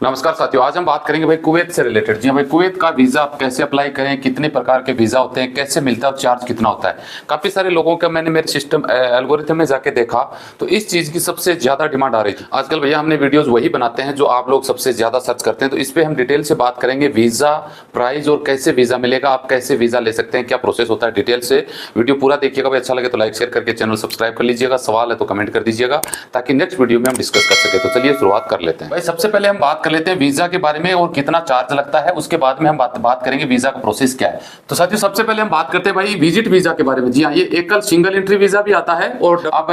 नमस्कार साथियों, आज हम बात करेंगे भाई कुवैत से रिलेटेड। जी हाँ भाई, कुवैत का वीजा आप कैसे अप्लाई करें, कितने प्रकार के वीजा होते हैं, कैसे मिलता है और चार्ज कितना होता है। काफी सारे लोगों का मैंने मेरे सिस्टम एल्गोरिथम में जाके देखा तो इस चीज की सबसे ज्यादा डिमांड आ रही थी। आजकल भैया हमने वीडियोस वही बनाते हैं जो आप लोग सबसे ज्यादा सर्च करते हैं, तो इस पे हम डिटेल से बात करेंगे वीजा प्राइस और कैसे वीजा मिलेगा, आप कैसे वीजा ले सकते हैं, क्या प्रोसेस होता है। डिटेल से वीडियो पूरा देखिएगा भाई। अच्छा लगे तो लाइक शेयर करके चैनल सब्सक्राइब कर लीजिएगा। सवाल है तो कमेंट कर दीजिएगा ताकि नेक्स्ट वीडियो में हम डिस्कस कर सके। तो चलिए शुरुआत कर लेते हैं भाई। सबसे पहले हम बात कर लेते हैं वीजा के बारे में और कितना चार्ज लगता है। उसके बाद में हम बात करेंगे वीजा का प्रोसेस क्या है। तो साथियों सबसे पहले हम बात करते हैं भाई विजिट वीजा के बारे में। जी हाँ, ये एकल सिंगल एंट्री वीजा भी आता है और अब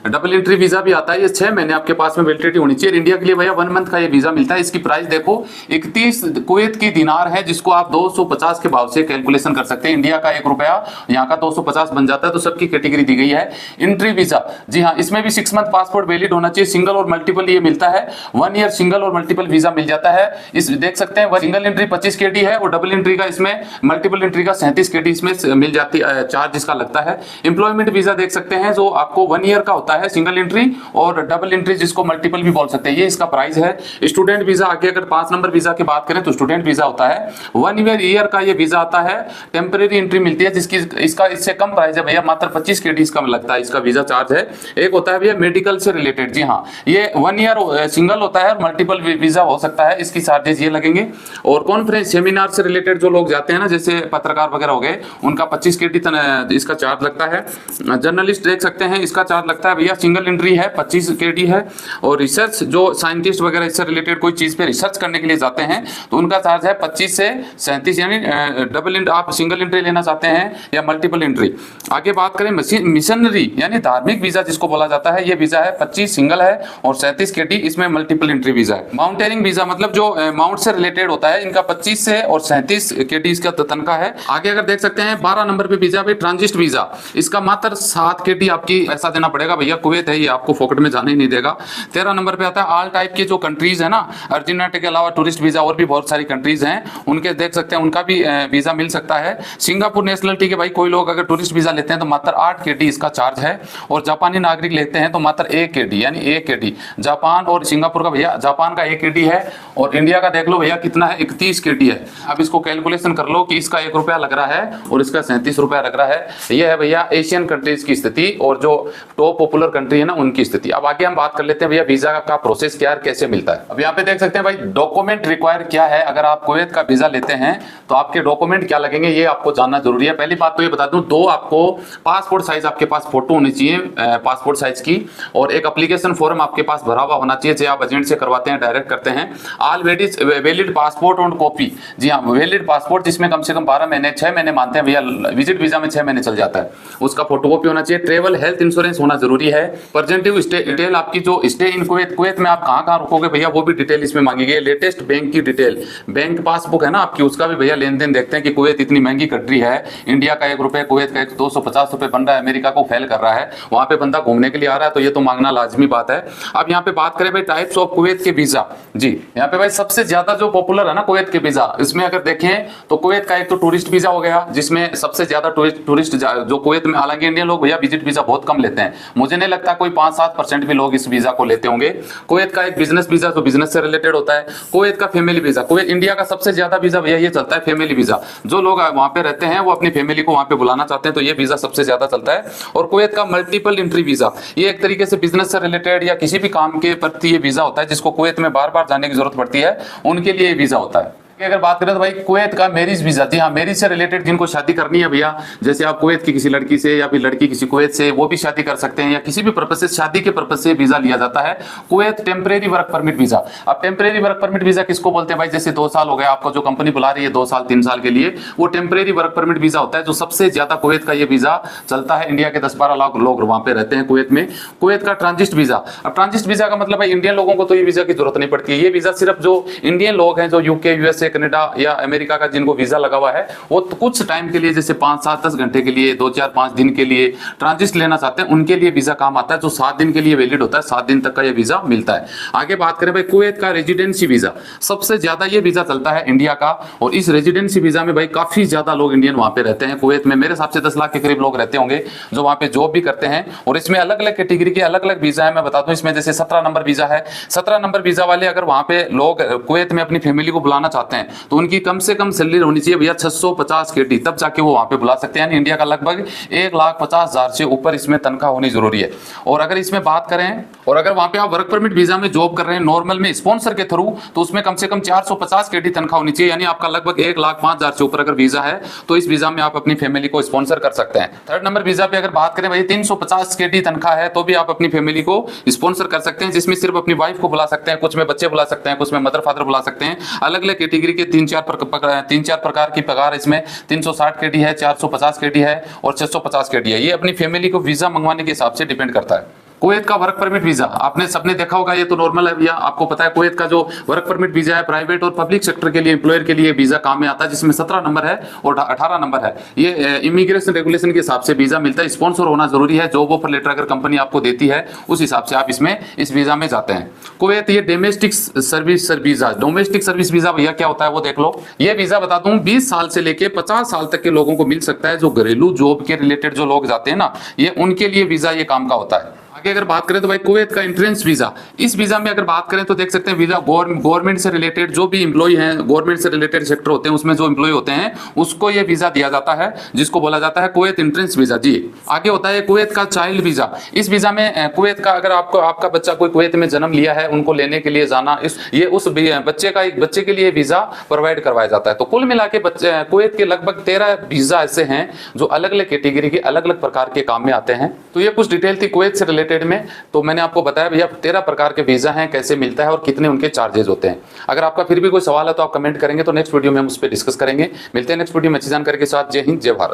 डबल एंट्री वीजा भी आता है। ये 6 महीने आपके पास में वैलिडिटी होनी चाहिए। इंडिया के लिए भैया 1 मंथ का ये वीजा मिलता है। इसकी प्राइस देखो 31 कुवैत की दिनार है, जिसको आप 250 के भाव से कैलकुलेशन कर सकते हैं। इंडिया का 1 रुपया यहाँ का 250 बन जाता है। तो सबकी कैटेगरी दी गई है। एंट्री वीजा, जी हाँ, इसमें भी 6 मंथ पासपोर्ट वैलिड होना चाहिए। सिंगल और मल्टीपल ये मिलता है। 1 ईयर सिंगल और मल्टीपल वीजा मिल जाता है। इस देख सकते हैं सिंगल एंट्री 25 केडी है और डबल एंट्री का इसमें मल्टीपल एंट्री का 37 केडी इसमें मिल जाती है। चार्ज इसका लगता है। एम्प्लॉयमेंट वीजा देख सकते हैं जो आपको 1 ईयर का होता है सिंगल एंट्री और डबल एंट्री जिसको मल्टीपल भी बोल सकते हैं। ये इसका प्राइस है। स्टूडेंट वीजा आगे अगर 5 नंबर वीजा की बात करें तो स्टूडेंट वीजा होता है। 1 ईयर का ये वीजा आता है। टेम्परेरी एंट्री मिलती है जिसकी इसका इससे कम प्राइस है भैया, मात्र 25 केडी इसका लगता है। इसका वीजा चार्ज है। एक होता है भैया मेडिकल से रिलेटेड। जी हाँ, ये 1 ईयर सिंगल होता है और मल्टीपल वीजा हो सकता है। इसकी चार्जेस ये लगेंगे। और कॉन्फ्रेंस सेमिनार से रिलेटेड जो लोग जाते हैं ना, जैसे पत्रकार वगैरह हो गए, उनका 25 केडी इसका चार्ज लगता है। जर्नलिस्ट देख सकते हैं, इसका चार्ज लगता है भैया। सिंगल एंट्री है 25 केडी है। और रिसर्च जो साइंटिस्ट वगैरह इससे रिलेटेड कोई चीज पे रिसर्च करने के लिए जाते हैं तो उनका चार्ज है 25 से 37, यानी डबल एंट्री आप सिंगल एंट्री लेना चाहते हैं या मल्टीपल एंट्री। आगे बात करें मिशनरी यानी धार्मिक वीजा जिसको बोला जाता है, ये वीजा है 25 सिंगल है और 37 केडी इसमें मल्टीपल एंट्री वीजा है। माउंटेनिंग वीजा मतलब जो माउंट से रिलेटेड होता है, इनका 25 से और 37 केडी इसका तनख्वाह है। आगे अगर देख सकते हैं 12 नंबर पे वीजा पे ट्रांजिट वीजा, इसका मात्र 7 केडी आपकी ऐसा देना पड़ेगा भैया। कुवैत है, ये आपको फोकट में जाने ही नहीं देगा। 13 नंबर पे आता है ऑल टाइप के जो कंट्रीज है ना, अर्जेंटीना के अलावा टूरिस्ट वीजा और भी बहुत सारी कंट्रीज हैं, उनके देख सकते हैं उनका भी वीजा मिल सकता है। सिंगापुर नेशनलिटी के भाई कोई लोग अगर टूरिस्ट वीजा लेते हैं तो मात्र 8 केडी इसका चार्ज है। और जापानी नागरिक लेते हैं तो मात्र 1 केडी, यानी 1 केडी। जापान और सिंगापुर का भैया, जापान का 1 केडी है और इंडिया का देख लो भैया कितना है, 31 केडी है। अब इसको कैलकुलेशन कर लो कि इसका 1 रुपया लग रहा है और इसका 37 रुपया लग रहा है। यह है भैया एशियन कंट्रीज की स्थिति और जो टॉप पॉपुलर कंट्री है ना उनकी स्थिति। अब आगे हम बात कर लेते हैं भैया वीजा का प्रोसेस क्या है, कैसे मिलता है। अब यहाँ पे देख सकते हैं भाई डॉक्यूमेंट रिक्वायर क्या है। अगर आप कुवैत का वीजा लेते हैं तो आपके डॉक्यूमेंट क्या लगेंगे ये आपको जानना जरूरी है। पहली बात तो ये बता दूं, 2 आपको पासपोर्ट साइज आपके पास फोटो होनी चाहिए पासपोर्ट साइज की, और एक एप्लीकेशन फॉर्म आपके पास भरा हुआ होना चाहिए, चाहे आप एजेंट से करवाते हैं डायरेक्ट करते हैं। ऑल वैलिड पासपोर्ट और कॉपी, जी हाँ वैलिड पासपोर्ट जिसमें कम से कम 12 महीने 6 महीने मानते हैं भैया, विजिट वीजा में 6 महीने चल जाता है, उसका फोटोकॉपी होना चाहिए। ट्रेवल हेल्थ इंश्योरेंस होना जरूरी है। प्रेजेंटिव डिटेल आपकी जो स्टे इन कुवैत में आप कहाँ रुकोगे भैया वो भी डिटेल इसमें मांगी गई है। लेटेस्ट बैंक की डिटेल, बैंक पासबुक है ना आपकी, उसका भी भैया लेन देन देखते हैं कि कुवैत इतनी महंगी कंट्री है। इंडिया का 1 रुपया कुवैत का 250 रुपये बन रहा है, अमेरिका को फेल कर रहा है, वहां पे बंदा घूमने के लिए आ रहा है तो ये तो मांगना लाजमी बात है। अब यहाँ पे बात करें भाई टाइप्स ऑफ कुवैत के वीजा। जी यहाँ पे भाई सबसे ज्यादा जो पॉपुलर है ना कुवैत के वीजा, इसमें अगर देखें तो कुवैत का एक तो टूरिस्ट वीजा हो गया जिसमें सबसे ज्यादा टूरिस्ट जो कुवैत में, हालांकि इंडियन लोग भैया विजिट वीजा बहुत कम लेते हैं, मुझे नहीं लगता कोई 5-7% भी लोग इस वीजा को लेते होंगे। कुवैत का एक बिजनेस वीजा जो बिजनेस से रिलेटेड होता है। कुवैत का फैमिली वीजा, कुवैत इंडिया का सबसे ज्यादा वीजा भैया ये चलता है फैमिली वीजा। जो लोग वहां पे रहते हैं वो अपनी फैमिली को वहां पे बुलाना चाहते हैं तो ये वीजा सबसे ज्यादा चलता है। और कुवैत का मल्टीपल एंट्री वीजा, ये एक तरीके से बिजनेस से रिलेटेड या किसी भी काम के प्रति ये वीजा होता है जिसको कुवैत में बार बार जाने की जरूरत पड़ती है, उनके लिए ये वीजा होता है। अगर बात करें तो भाई कुवैत का मैरिज वीजा, जी हाँ मैरिज से रिलेटेड जिनको शादी करनी है भैया, जैसे आप कुवैत की किसी लड़की से या फिर लड़की किसी कुवैत से, वो भी शादी कर सकते हैं या किसी भी पर्पज से शादी के पर्पज से वीजा लिया जाता है। Kuwait temporary work permit visa. अब टेम्परेरी वर्क परमिट वीजा किसको बोलते हैं भाई, जैसे 2 साल हो गया आपको जो कंपनी बुला रही है 2 साल 3 साल के लिए, वो टेम्परेरी वर्क परमिट वीजा होता है। जो सबसे ज्यादा कुवैत का ये वीजा चलता है, इंडिया के 10-12 लाख लोग वहां पे रहते हैं कुवैत में। कुवैत का ट्रांजिट वीजा, अब ट्रांजिट वीजा का मतलब भाई इंडियन लोगों को तो ये वीजा की जरूरत नहीं पड़ती है। ये वीजा सिर्फ जो इंडियन लोग हैं जो यूके, यूएसए, कनाडा या अमेरिका का जिनको वीजा लगा हुआ है, वो तो कुछ टाइम के लिए, जैसे 5-7-10 घंटे के लिए, 2-4-5 दिन के लिए ट्रांजिट लेना चाहते हैं, उनके लिए वीजा काम आता है, जो 7 दिन के लिए वैलिड होता है। 7 दिन तक का ये वीजा मिलता है। आगे बात करें भाई कुवैत का रेजिडेंसी वीजा, सबसे ज्यादा ये वीजा चलता है इंडिया का, और इस रेजिडेंसी वीजा में भाई काफी ज्यादा लोग इंडियन वहां पे रहते हैं कुवैत में। मेरे हिसाब से 10 लाख के करीब लोग रहते होंगे जो वहां पे जॉब भी करते हैं। और इसमें अलग अलग कैटेगरी के अलग अलग वीजा है, मैं बताता हूं। इसमें जैसे 17 नंबर वीजा है। 17 नंबर वीजा वाले अगर वहां पे लोग कुवैत में अपनी फैमिली को बुलाना चाहते हैं तो उनकी कम से कम सैलरी होनी चाहिए भैया 650 KD, तब जाके वो वहां पे बुला सकते हैं। यानी इंडिया का लगभग 1,50,000 से ऊपर इसमें तनख्वाह होनी जरूरी है। और अगर इसमें बात करें, और अगर वहां पे आप वर्क परमिट वीजा में जॉब कर रहे हैं नॉर्मल में स्पॉन्सर के थ्रू, तो उसमें कम से कम 450 KD तनख्वाह होनी चाहिए। यानी आपका लगभग 1,05,000 से ऊपर अगर वीजा है तो इस वीजा में आप अपनी फैमिली को स्पॉन्सर कर सकते हैं। 3rd नंबर वीजा पे अगर बात करें भाई 350 KD तनख्वाह है तो भी आप अपनी फैमिली को स्पॉन्सर कर सकते हैं, जिसमें सिर्फ अपनी वाइफ को बुला सकते हैं, कुछ में बच्चे बुला सकते हैं, कुछ में मदर फादर बुला सकते हैं। अलग अलग कैटेगरी के 3-4 प्रकार की पगार इसमें 360 KD है, 450 KD है और 650 KD है। ये अपनी फैमिली को वीजा मंगवाने के हिसाब से डिपेंड करता है। कुवैत का वर्क परमिट वीजा आपने सबने देखा होगा, ये तो नॉर्मल है भैया, आपको पता है कुवैत का जो वर्क परमिट वीजा है प्राइवेट और पब्लिक सेक्टर के लिए एम्प्लॉयर के लिए वीजा काम में आता है, जिसमें 17 नंबर है और 18 नंबर है। ये इमिग्रेशन रेगुलेशन के हिसाब से वीजा मिलता है। स्पॉन्सर होना जरूरी है, जॉब ऑफर लेटर अगर कंपनी आपको देती है उस हिसाब से आप इसमें इस वीजा में जाते हैं। कुवैत ये domestic service visa, domestic service visa भैया क्या होता है वो देख लो। ये वीजा बता दूं 20 साल से लेके 50 साल तक के लोगों को मिल सकता है। जो घरेलू जॉब के रिलेटेड जो लोग जाते हैं ना, ये उनके लिए वीजा ये काम का होता है। आगे अगर बात करें तो भाई कुवैत का एंट्रेंस वीजा, इस वीजा में अगर बात करें तो देख सकते हैं वीजा गवर्नमेंट से रिलेटेड जो भी एम्प्लॉय हैं, गवर्नमेंट से रिलेटेड सेक्टर होते हैं उसमें जो एम्प्लॉय होते हैं उसको ये वीजा दिया जाता है, जिसको बोला जाता है कुवैत एंट्रेंस वीजा जी। आगे होता है कुवैत का चाइल्ड वीजा। इस वीजा में कुवैत का अगर आपका बच्चा कोई कुवैत में जन्म लिया है, उनको लेने के लिए जाना, ये उस बच्चे के लिए वीजा प्रोवाइड करवाया जाता है। तो कुल मिला के कुवैत के लगभग 13 वीजा ऐसे हैं जो अलग अलग कैटेगरी के अलग अलग प्रकार के काम में आते हैं। तो ये कुछ डिटेल थी कुवैत से रिलेटेड में। तो मैंने आपको बताया भैया 13 प्रकार के वीजा हैं, कैसे मिलता है और कितने उनके चार्जेस होते हैं। अगर आपका फिर भी कोई सवाल है तो आप कमेंट करेंगे, तो नेक्स्ट वीडियो में हम उस पर डिस्कस करेंगे। मिलते हैं नेक्स्ट वीडियो में अच्छी जानकारी के साथ। जय हिंद, जय भारत।